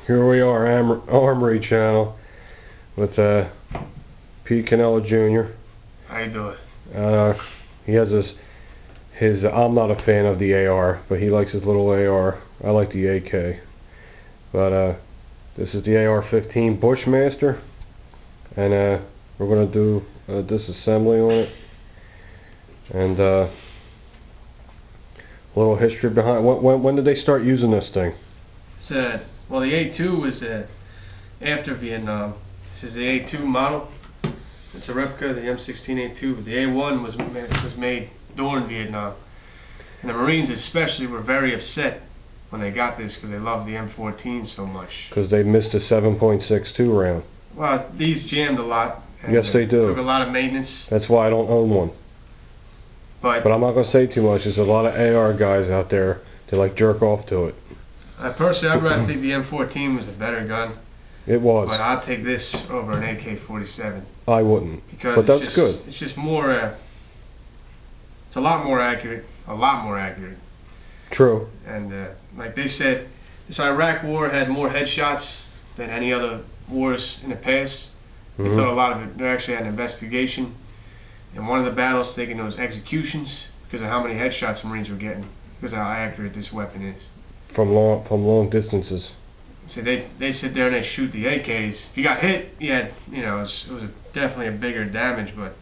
Here we are, Armory Channel, with Pete Canella Jr. How you doing? He has his. I'm not a fan of the AR, but he likes his little AR. I like the AK. But this is the AR-15 Bushmaster, and we're gonna do a disassembly on it, and a little history behind. When did they start using this thing? Well, the A2 was after Vietnam. This is the A2 model. It's a replica of the M16A2, but the A1 was made during Vietnam. And the Marines especially were very upset when they got this because they loved the M14 so much. Because they missed a 7.62 round. Well, these jammed a lot. Yes, they do. Took a lot of maintenance. That's why I don't own one. But I'm not going to say too much. There's a lot of AR guys out there that like jerk off to it. Personally, I'd rather think the M14 was a better gun. It was. But I'll take this over an AK-47. I wouldn't. Because but that's good. It's just more. It's a lot more accurate. A lot more accurate. True. And like they said, this Iraq war had more headshots than any other wars in the past. They thought a lot of it. They actually had an investigation. And one of the battles taking those executions because of how many headshots Marines were getting, because of how accurate this weapon is. From long distances. So they sit there and they shoot the AKs. If you got hit, it was definitely a bigger damage, but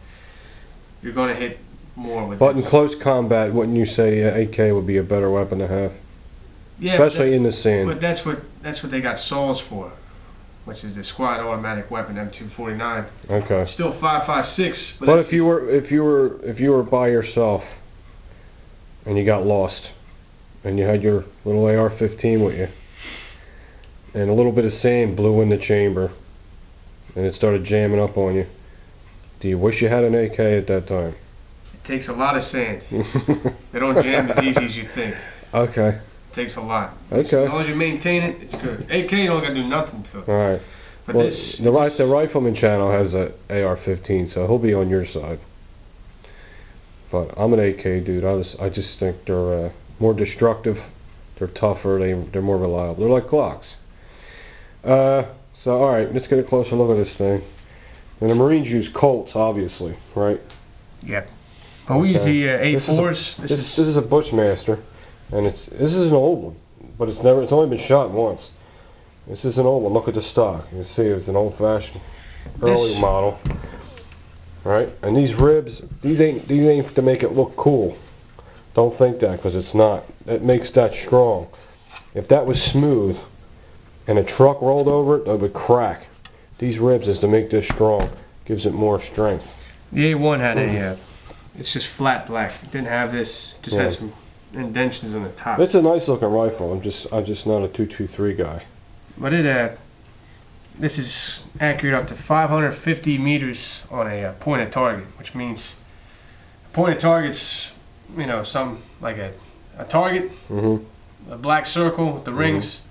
you're going to hit more with But this. in close combat, wouldn't you say AK would be a better weapon to have? Yeah, especially in the sand. But that's what they got saws for, which is the squad automatic weapon M249. Okay. Still 5.56. But if you were by yourself and you got lost, and you had your little AR-15 with you, and a little bit of sand blew in the chamber, and it started jamming up on you, do you wish you had an AK at that time? It takes a lot of sand. They don't jam as easy as you think. Okay. It takes a lot. Okay. As long as you maintain it, it's good. AK, you don't got to do nothing to it. All right. But well, the Rifleman channel has a AR-15, so he'll be on your side. But I'm an AK dude. I just think they're more destructive, they're tougher, they're more reliable. They're like Glocks. So alright, let's get a closer look at this thing. And the Marines use Colts, obviously, right? Yep. But we use the A4s. This is a Bushmaster, and this is an old one, but it's only been shot once. This is an old one. Look at the stock. You can see it's an old-fashioned early model. Right? And these ribs, these ain't to make it look cool. Don't think that, because it's not. It makes that strong. If that was smooth and a truck rolled over it, it would crack. These ribs is to make this strong. Gives it more strength. The A1 had it's just flat black. It didn't have this. Just had some indentions on the top. It's a nice looking rifle. I'm just not a 223 guy. But this is accurate up to 550 meters on a pointed target, which means a pointed target's something like a target, a black circle with the rings.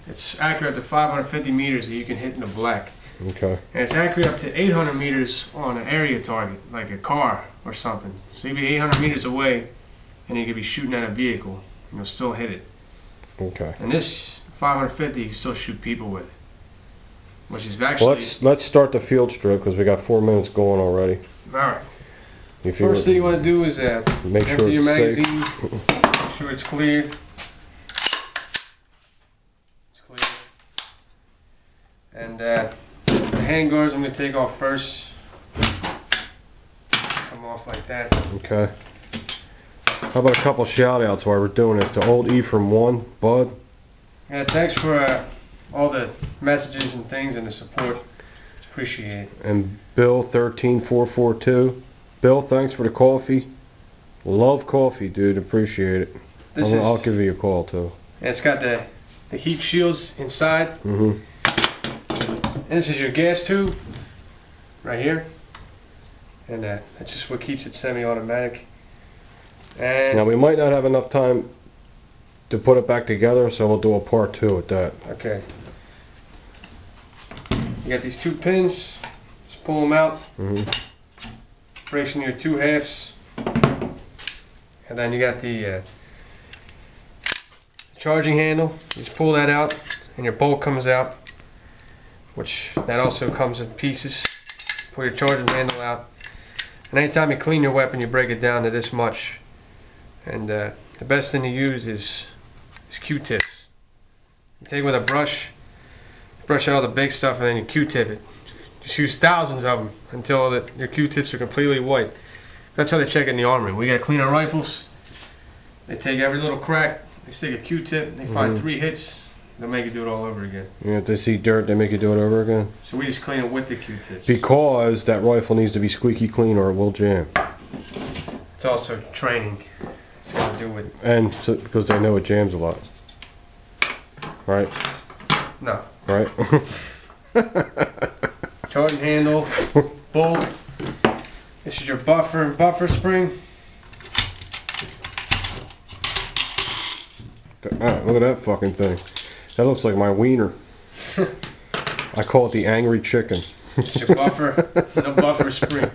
It's accurate up to 550 meters that you can hit in the black. Okay. And it's accurate up to 800 meters on an area target, like a car or something. So you'd be 800 meters away, and you could be shooting at a vehicle, and you'll still hit it. Okay. And this 550, you can still shoot people with, which is actually. Well, let's start the field strip because we got 4 minutes going already. All right. First thing you want to do is make sure empty your it's magazine, make sure it's cleared. It's clear. And the handguards I'm going to take off first. Come off like that. Okay. How about a couple shout outs while we're doing this? To old E from 1, Bud. Yeah, thanks for all the messages and things and the support. Appreciate it. And Bill 13442. Bill, thanks for the coffee. Love coffee, dude. Appreciate it. I'll give you a call too. And it's got the heat shields inside. And this is your gas tube right here. And that's just what keeps it semi-automatic. And now we might not have enough time to put it back together, so we'll do a part 2 with that. Okay. You got these 2 pins. Just pull them out. Breaks into your 2 halves. And then you got the charging handle. Just pull that out. and your bolt comes out, which that also comes in pieces. Pull your charging handle out, and anytime you clean your weapon, you break it down to this much. And the best thing to use is Q-tips. You take it with a brush, brush out all the big stuff, and then you Q-tip it. Just use thousands of them until your Q-tips are completely white. That's how they check it in the armory. We gotta clean our rifles. They take every little crack, they stick a Q-tip, they find 3 hits, they'll make you do it all over again. Yeah, if they see dirt, they make you do it over again. So we just clean it with the Q-tips. Because that rifle needs to be squeaky clean or it will jam. It's also training. It's got to do with... And so, because they know it jams a lot. Right? No. Right? Charging handle, bolt. This is your buffer and buffer spring. Alright, look at that fucking thing. That looks like my wiener. I call it the angry chicken. It's your buffer and a buffer spring.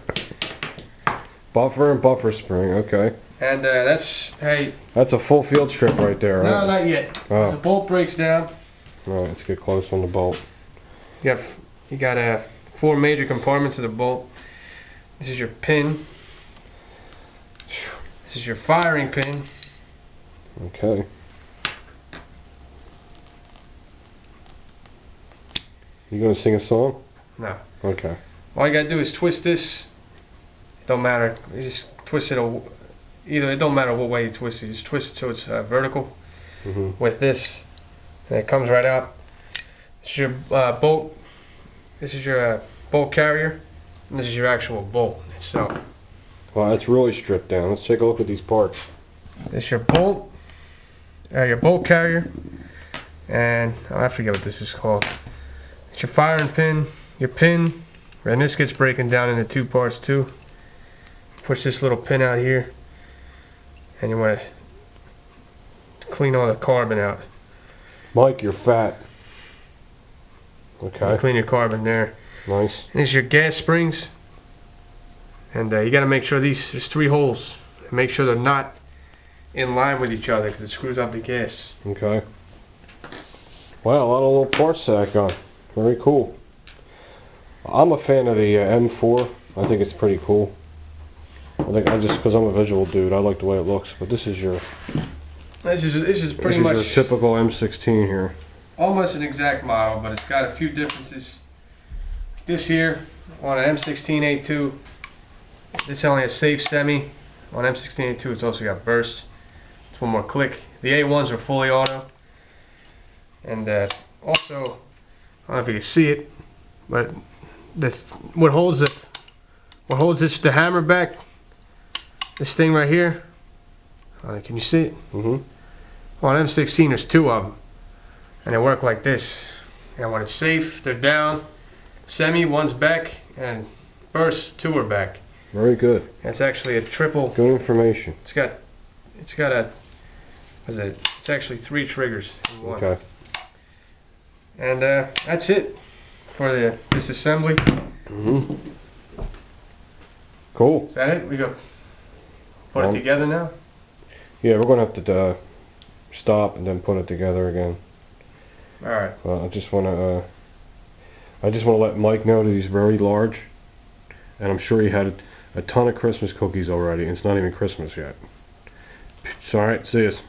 Buffer and buffer spring, okay. And that's, hey... That's a full field strip right there, right? No, not yet. Oh. The bolt breaks down. Alright, let's get close on the bolt. You got 4 major compartments of the bolt. This is your pin. This is your firing pin. Okay. You gonna sing a song? No. Okay. All you gotta do is twist this. Don't matter. You just twist it. It don't matter what way you twist it. You just twist it so it's vertical. With this, and it comes right out. This is your bolt. This is your bolt carrier, and this is your actual bolt itself. Wow, that's really stripped down. Let's take a look at these parts. This is your bolt carrier, and I forget what this is called. It's your firing pin, your pin, and this gets breaking down into 2 parts too. Push this little pin out here, and you want to clean all the carbon out. Mike, you're fat. Okay. You clean your carbon there. Nice. And this is your gas springs, and you got to make sure there's 3 holes. Make sure they're not in line with each other because it screws up the gas. Okay. Wow, a lot of little parts that got. Very cool. I'm a fan of the M4. I think it's pretty cool. Because I'm a visual dude, I like the way it looks. But this is your. This is pretty much your typical M16 here. Almost an exact model, but it's got a few differences. This here on an M16A2, this only has safe semi. On M16A2, it's also got burst. It's 1 more click. The A1s are fully auto, and also. I don't know if you can see it, but what holds the hammer back, this thing right here. Can you see it? On M16, there's 2 of them, and they work like this. And when it's safe, they're down. Semi, 1's back, and burst, 2 are back. Very good. That's actually a triple. Good information. It's actually 3 triggers in 1. Okay. And that's it for the disassembly. Cool. Is that it? We go put it together now? Yeah, we're going to have to stop and then put it together again. Alright. I just want to let Mike know that he's very large. And I'm sure he had a ton of Christmas cookies already. And it's not even Christmas yet. It's alright. See us.